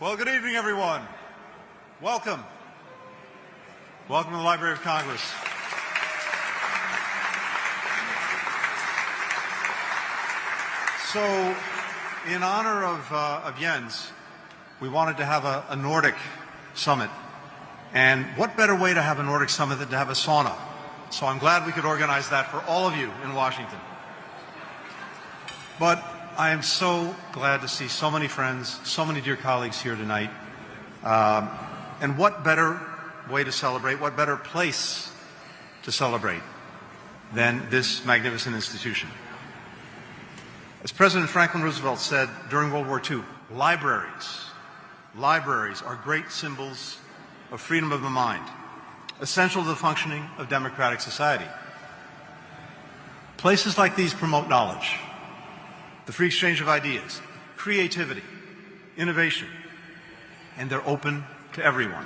Well, good evening, everyone. Welcome. Welcome to the Library of Congress. So, in honor of Jens, we wanted to have a Nordic summit. And what better way to have a Nordic summit than to have a sauna? So I'm glad we could organize that for all of you in Washington. But I am so glad to see so many friends, so many dear colleagues here tonight. And what better way to celebrate, what better place to celebrate than this magnificent institution? As President Franklin Roosevelt said during World War II, libraries are great symbols of freedom of the mind, essential to the functioning of democratic society. Places like these promote knowledge, the free exchange of ideas, creativity, innovation, and they're open to everyone.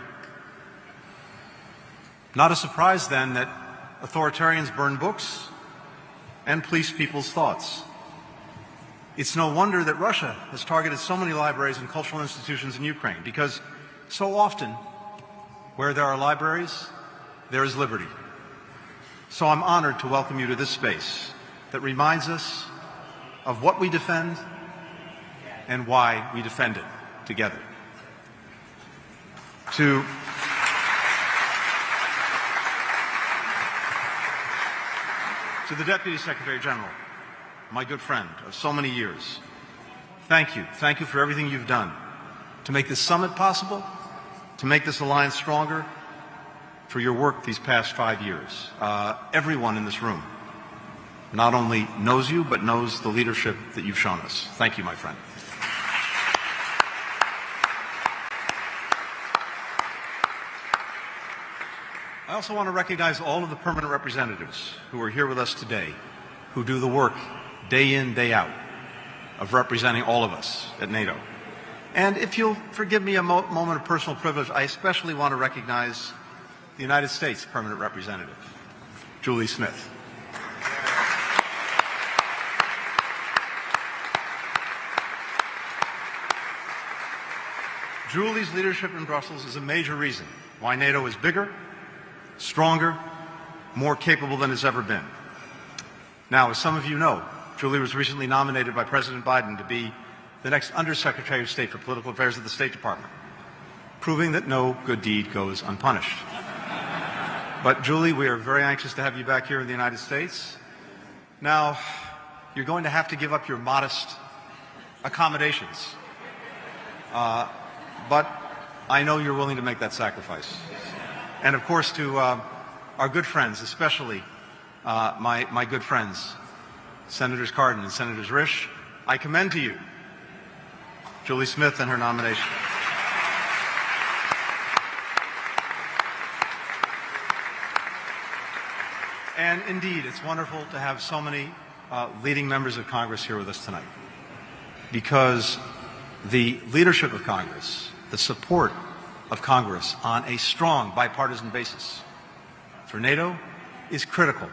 Not a surprise, then, that authoritarians burn books and police people's thoughts. It's no wonder that Russia has targeted so many libraries and cultural institutions in Ukraine, because so often, where there are libraries, there is liberty. So I'm honored to welcome you to this space that reminds us of what we defend and why we defend it together. To the Deputy Secretary General, my good friend of so many years, thank you. Thank you for everything you've done to make this summit possible, to make this alliance stronger, for your work these past 5 years. Everyone in this room not only knows you, but knows the leadership that you've shown us. Thank you, my friend. I also want to recognize all of the permanent representatives who are here with us today, who do the work day in, day out of representing all of us at NATO. And if you'll forgive me a moment of personal privilege, I especially want to recognize the United States permanent representative, Julie Smith. Julie's leadership in Brussels is a major reason why NATO is bigger, stronger, more capable than it's ever been. Now, as some of you know, Julie was recently nominated by President Biden to be the next Undersecretary of State for Political Affairs at the State Department, proving that no good deed goes unpunished. But Julie, we are very anxious to have you back here in the United States. Now, you're going to have to give up your modest accommodations. But I know you're willing to make that sacrifice. And of course, to our good friends, especially my good friends, Senators Cardin and Senators Risch, I commend to you Julie Smith and her nomination. And indeed, it's wonderful to have so many leading members of Congress here with us tonight, because the leadership of Congress, the support of Congress on a strong bipartisan basis for NATO is critical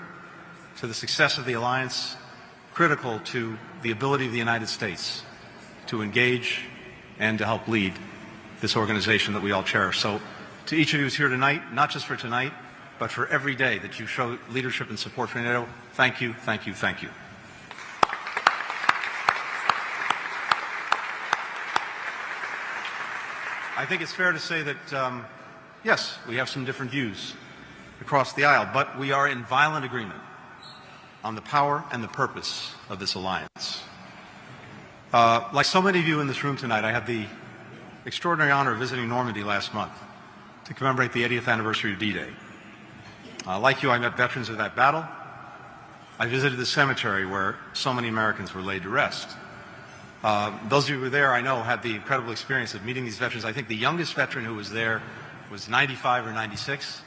to the success of the alliance, critical to the ability of the United States to engage and to help lead this organization that we all cherish. So to each of you who's here tonight, not just for tonight, but for every day that you show leadership and support for NATO, thank you, thank you, thank you. I think it's fair to say that, yes, we have some different views across the aisle, but we are in violent agreement on the power and the purpose of this alliance. Like so many of you in this room tonight, I had the extraordinary honor of visiting Normandy last month to commemorate the 80th anniversary of D-Day. Like you, I met veterans of that battle. I visited the cemetery where so many Americans were laid to rest. Those of you who were there, I know, had the incredible experience of meeting these veterans. I think the youngest veteran who was there was 95 or 96.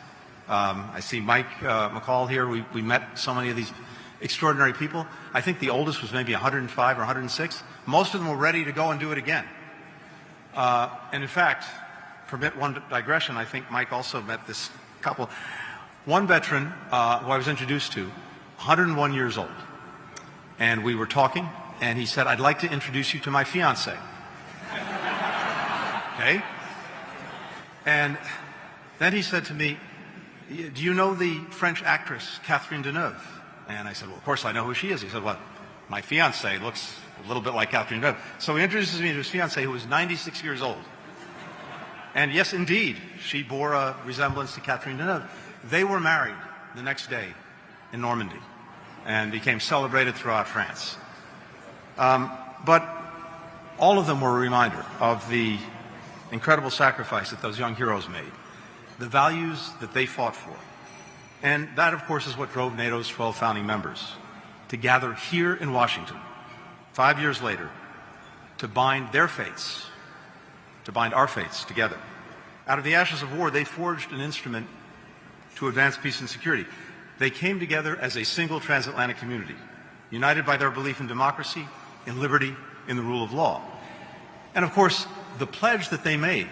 I see Mike McCall here. We met so many of these extraordinary people. I think the oldest was maybe 105 or 106. Most of them were ready to go and do it again. And in fact, permit one digression, I think Mike also met this couple. One veteran who I was introduced to, 101 years old, and we were talking, and he said, "I'd like to introduce you to my fiancée." Okay? say. And then he said to me, do you know the French actress Catherine Deneuve? And I said, well, of course I know who she is. He said, well, my fiancée looks a little bit like Catherine Deneuve. So he introduces me to his fiancée, who was 96 years old. And yes, indeed, she bore a resemblance to Catherine Deneuve. They were married the next day in Normandy and became celebrated throughout France. But all of them were a reminder of the incredible sacrifice that those young heroes made, the values that they fought for. And that, of course, is what drove NATO's 12 founding members to gather here in Washington 5 years later to bind their fates, to bind our fates together. Out of the ashes of war, they forged an instrument to advance peace and security. They came together as a single transatlantic community, united by their belief in democracy, in liberty, in the rule of law. And of course, the pledge that they made,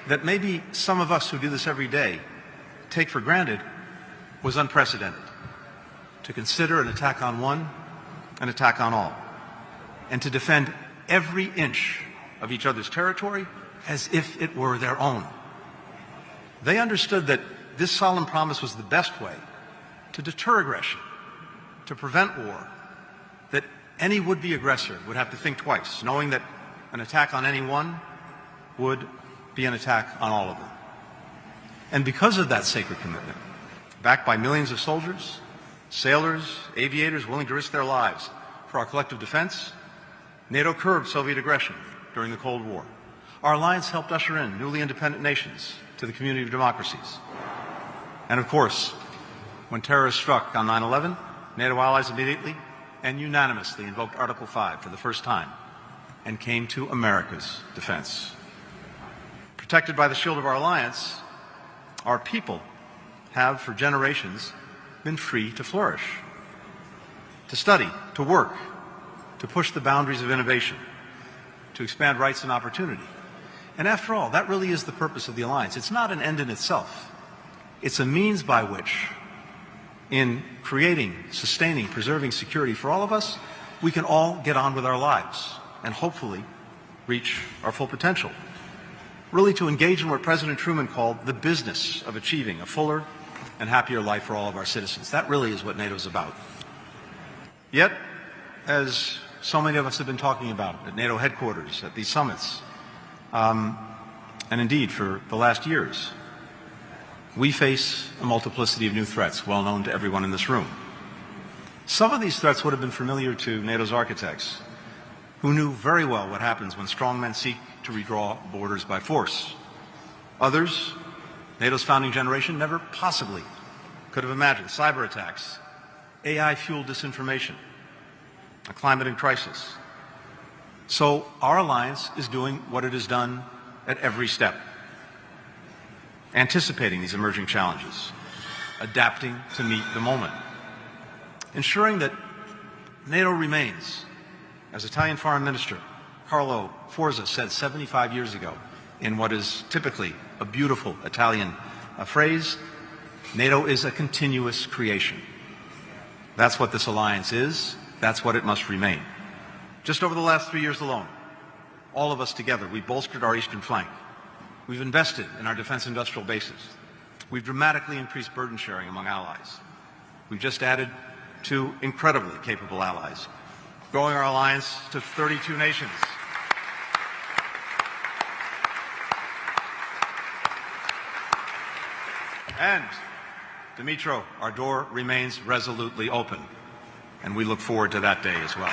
that maybe some of us who do this every day take for granted, was unprecedented. To consider an attack on one, an attack on all, and to defend every inch of each other's territory as if it were their own. They understood that this solemn promise was the best way to deter aggression, to prevent war, that any would-be aggressor would have to think twice, knowing that an attack on any one would be an attack on all of them. And because of that sacred commitment, backed by millions of soldiers, sailors, aviators willing to risk their lives for our collective defense, NATO curbed Soviet aggression during the Cold War. Our alliance helped usher in newly independent nations to the community of democracies. And of course, when terrorists struck on 9/11, NATO allies immediately and unanimously invoked Article 5 for the first time and came to America's defense. Protected by the shield of our alliance, our people have for generations been free to flourish, to study, to work, to push the boundaries of innovation, to expand rights and opportunity. And after all, that really is the purpose of the alliance. It's not an end in itself. It's a means by which, in creating, sustaining, preserving security for all of us, we can all get on with our lives and hopefully reach our full potential. Really to engage in what President Truman called the business of achieving a fuller and happier life for all of our citizens. That really is what NATO is about. Yet, as so many of us have been talking about at NATO headquarters, at these summits, and indeed for the last years, we face a multiplicity of new threats, well known to everyone in this room. Some of these threats would have been familiar to NATO's architects, who knew very well what happens when strongmen seek to redraw borders by force. Others, NATO's founding generation, never possibly could have imagined cyber attacks, AI-fueled disinformation, a climate in crisis. So our alliance is doing what it has done at every step, anticipating these emerging challenges, adapting to meet the moment, ensuring that NATO remains, as Italian Foreign Minister Carlo Forza said 75 years ago in what is typically a beautiful Italian phrase, NATO is a continuous creation. That's what this alliance is. That's what it must remain. Just over the last 3 years alone, all of us together, we've bolstered our eastern flank. We've invested in our defense industrial bases. We've dramatically increased burden sharing among allies. We've just added 2 incredibly capable allies, growing our alliance to 32 nations. And, Dimitro, our door remains resolutely open, and we look forward to that day as well.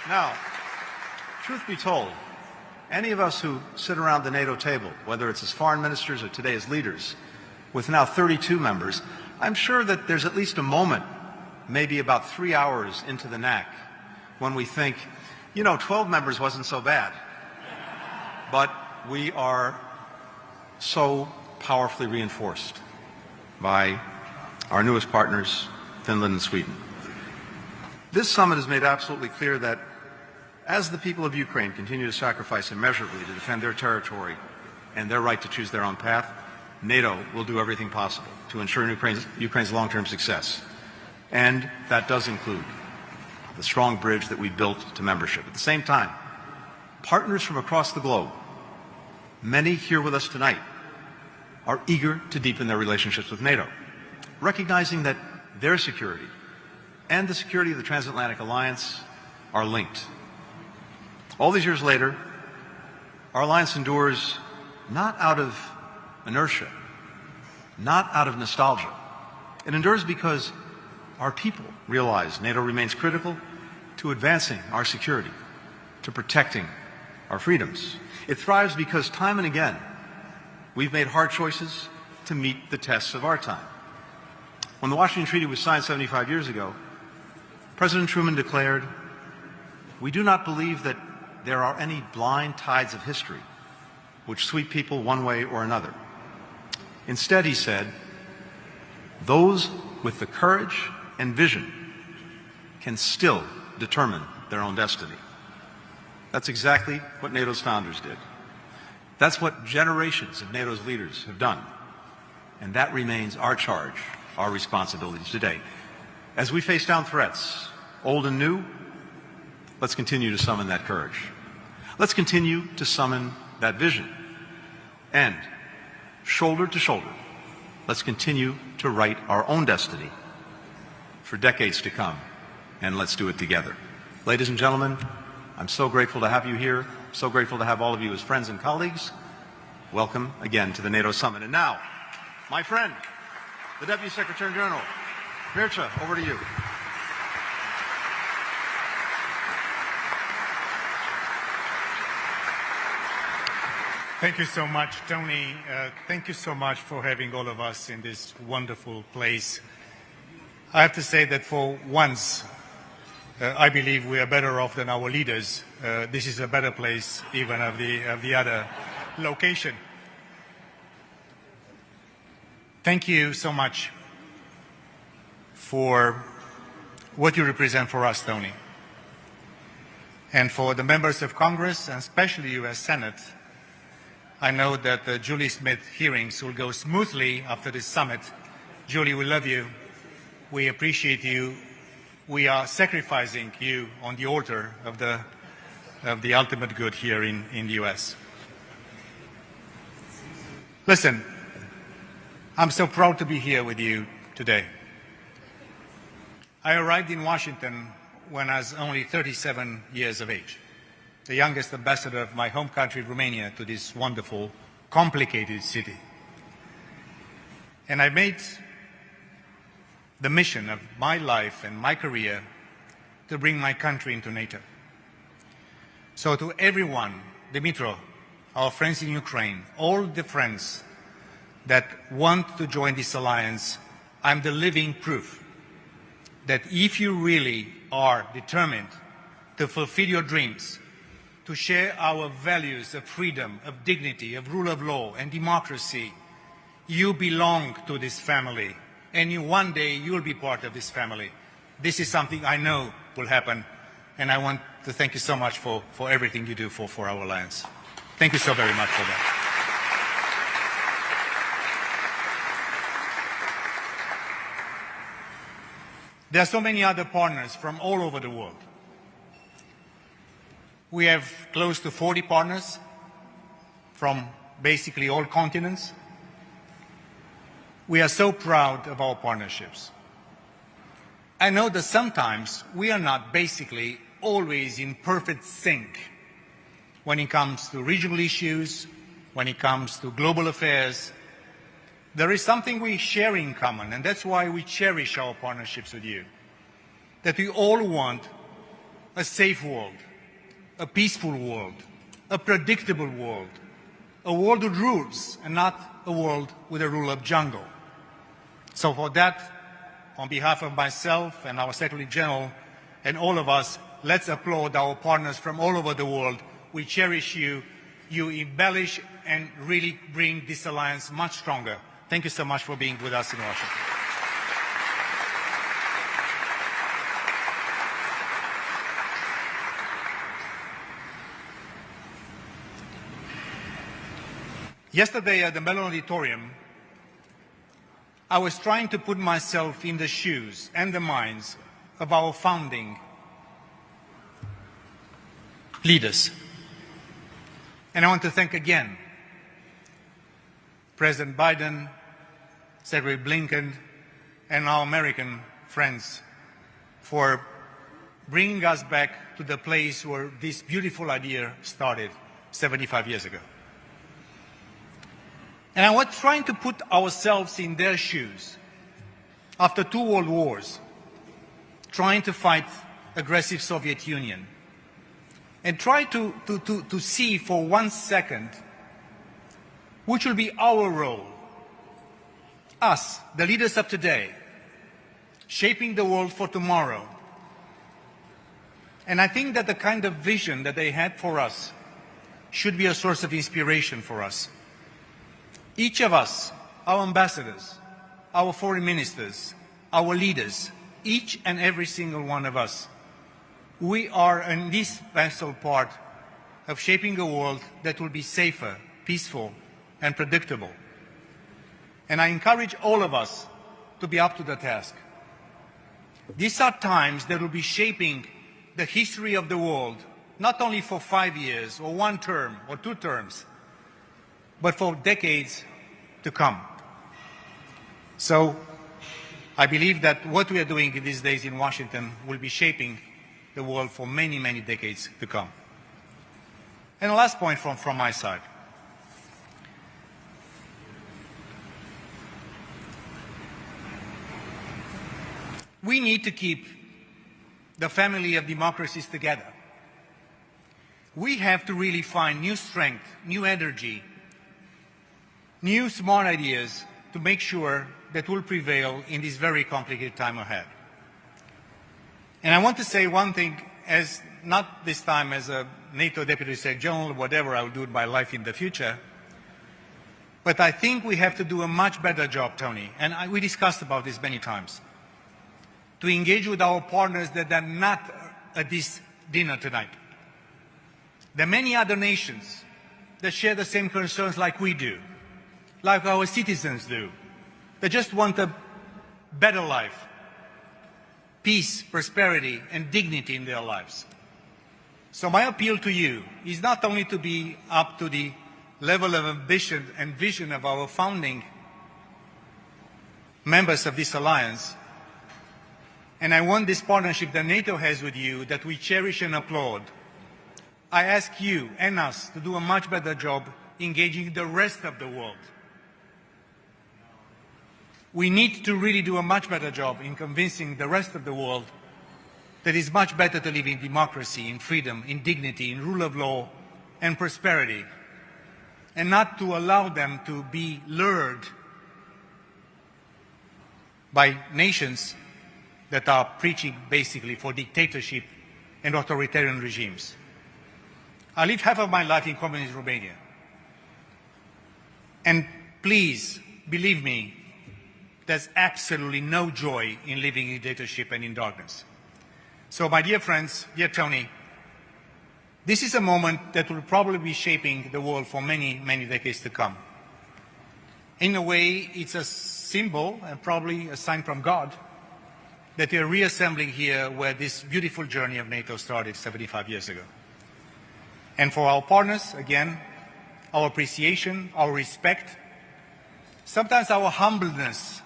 Now, truth be told, any of us who sit around the NATO table, whether it's as foreign ministers or today as leaders, with now 32 members, I'm sure that there's at least a moment, maybe about 3 hours into the NAC, when we think, 12 members wasn't so bad. But we are so powerfully reinforced by our newest partners, Finland and Sweden. This summit has made absolutely clear that as the people of Ukraine continue to sacrifice immeasurably to defend their territory and their right to choose their own path, NATO will do everything possible to ensure Ukraine's long-term success. And that does include the strong bridge that we built to membership. At the same time, partners from across the globe, many here with us tonight, are eager to deepen their relationships with NATO, recognizing that their security and the security of the transatlantic alliance are linked. All these years later, our alliance endures not out of inertia, not out of nostalgia. It endures because our people realize NATO remains critical to advancing our security, to protecting our freedoms. It thrives because time and again, we've made hard choices to meet the tests of our time. When the Washington Treaty was signed 75 years ago, President Truman declared, "We do not believe that there are any blind tides of history which sweep people one way or another. Instead," he said, "those with the courage and vision can still determine their own destiny." That's exactly what NATO's founders did. That's what generations of NATO's leaders have done. And that remains our charge, our responsibility today. As we face down threats, old and new, let's continue to summon that courage. Let's continue to summon that vision. And shoulder to shoulder, let's continue to write our own destiny for decades to come. And let's do it together. Ladies and gentlemen, I'm so grateful to have you here, so grateful to have all of you as friends and colleagues. Welcome again to the NATO Summit. And now, my friend, the Deputy Secretary General, Mircea, over to you. Thank you so much, Tony. Thank you so much for having all of us in this wonderful place. I have to say that for once, I believe we are better off than our leaders. This is a better place even of the other location. Thank you so much for what you represent for us, Tony. And for the members of Congress, and especially U.S. Senate, I know that the Julie Smith hearings will go smoothly after this summit. Julie, we love you. We appreciate you. We are sacrificing you on the altar of the ultimate good here in the U.S. Listen, I'm so proud to be here with you today. I arrived in Washington when I was only 37 years of age, the youngest ambassador of my home country, Romania, to this wonderful, complicated city. And I made the mission of my life and my career to bring my country into NATO. So to everyone, Dmytro, our friends in Ukraine, all the friends that want to join this alliance, I'm the living proof that if you really are determined to fulfill your dreams, to share our values of freedom, of dignity, of rule of law and democracy, you belong to this family. And one day you will be part of this family. This is something I know will happen. And I want to thank you so much for everything you do for our alliance. Thank you so very much for that. There are so many other partners from all over the world. We have close to 40 partners from basically all continents. We are so proud of our partnerships. I know that sometimes we are not basically always in perfect sync when it comes to regional issues, when it comes to global affairs. There is something we share in common, and that's why we cherish our partnerships with you. That we all want a safe world, a peaceful world, a predictable world, a world with rules and not a world with a rule of jungle. So for that, on behalf of myself and our Secretary General and all of us, let's applaud our partners from all over the world. We cherish you. You embellish and really bring this alliance much stronger. Thank you so much for being with us in Washington. Yesterday at the Mellon Auditorium, I was trying to put myself in the shoes and the minds of our founding leaders. And I want to thank again President Biden, Secretary Blinken, and our American friends for bringing us back to the place where this beautiful idea started 75 years ago. And I was trying to put ourselves in their shoes after 2 world wars, trying to fight aggressive Soviet Union, and try to see for 1 second which will be our role, us, the leaders of today, shaping the world for tomorrow. And I think that the kind of vision that they had for us should be a source of inspiration for us. Each of us, our ambassadors, our foreign ministers, our leaders, each and every single one of us, we are in this special part of shaping a world that will be safer, peaceful, and predictable. And I encourage all of us to be up to the task. These are times that will be shaping the history of the world, not only for 5 years or 1 term or 2 terms, but for decades to come. So I believe that what we are doing these days in Washington will be shaping the world for many, many decades to come. And the last point from my side. We need to keep the family of democracies together. We have to really find new strength, new energy, new smart ideas to make sure that will prevail in this very complicated time ahead. And I want to say one thing, as not this time as a NATO Deputy Secretary General, whatever I will do in my life in the future, but I think we have to do a much better job, Tony, and we discussed about this many times, to engage with our partners that are not at this dinner tonight. There are many other nations that share the same concerns like we do, like our citizens do. They just want a better life, peace, prosperity, and dignity in their lives. So my appeal to you is not only to be up to the level of ambition and vision of our founding members of this alliance, and I want this partnership that NATO has with you that we cherish and applaud. I ask you and us to do a much better job engaging the rest of the world. We need to really do a much better job in convincing the rest of the world that it's much better to live in democracy, in freedom, in dignity, in rule of law, and prosperity, and not to allow them to be lured by nations that are preaching basically for dictatorship and authoritarian regimes. I lived half of my life in communist Romania. And please, believe me, there's absolutely no joy in living in dictatorship and in darkness. So my dear friends, dear Tony, this is a moment that will probably be shaping the world for many, many decades to come. In a way, it's a symbol and probably a sign from God that we are reassembling here where this beautiful journey of NATO started 75 years ago. And for our partners, again, our appreciation, our respect, sometimes our humbleness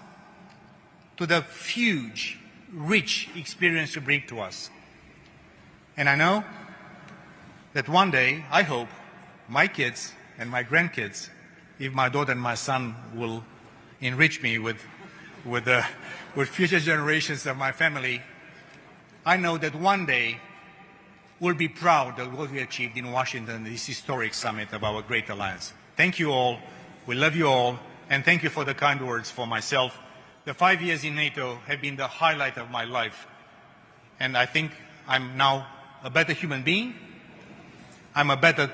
to the huge, rich experience you bring to us. And I know that one day, I hope, my kids and my grandkids, if my daughter and my son will enrich me with future generations of my family, I know that one day we'll be proud of what we achieved in Washington, this historic summit of our great alliance. Thank you all. We love you all. And thank you for the kind words for myself. The 5 years in NATO have been the highlight of my life. And I think I'm now a better human being. I'm a better,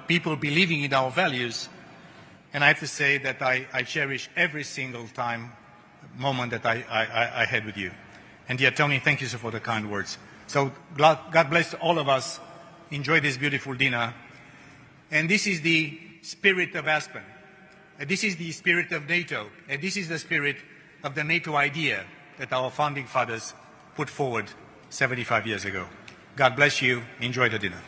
people believing in our values. And I have to say that I cherish every single moment that I had with you. And dear Tony, thank you so for the kind words. So God bless all of us. Enjoy this beautiful dinner. And this is the spirit of Aspen. And this is the spirit of NATO. And this is the spirit of the NATO idea that our founding fathers put forward 75 years ago. God bless you. Enjoy the dinner.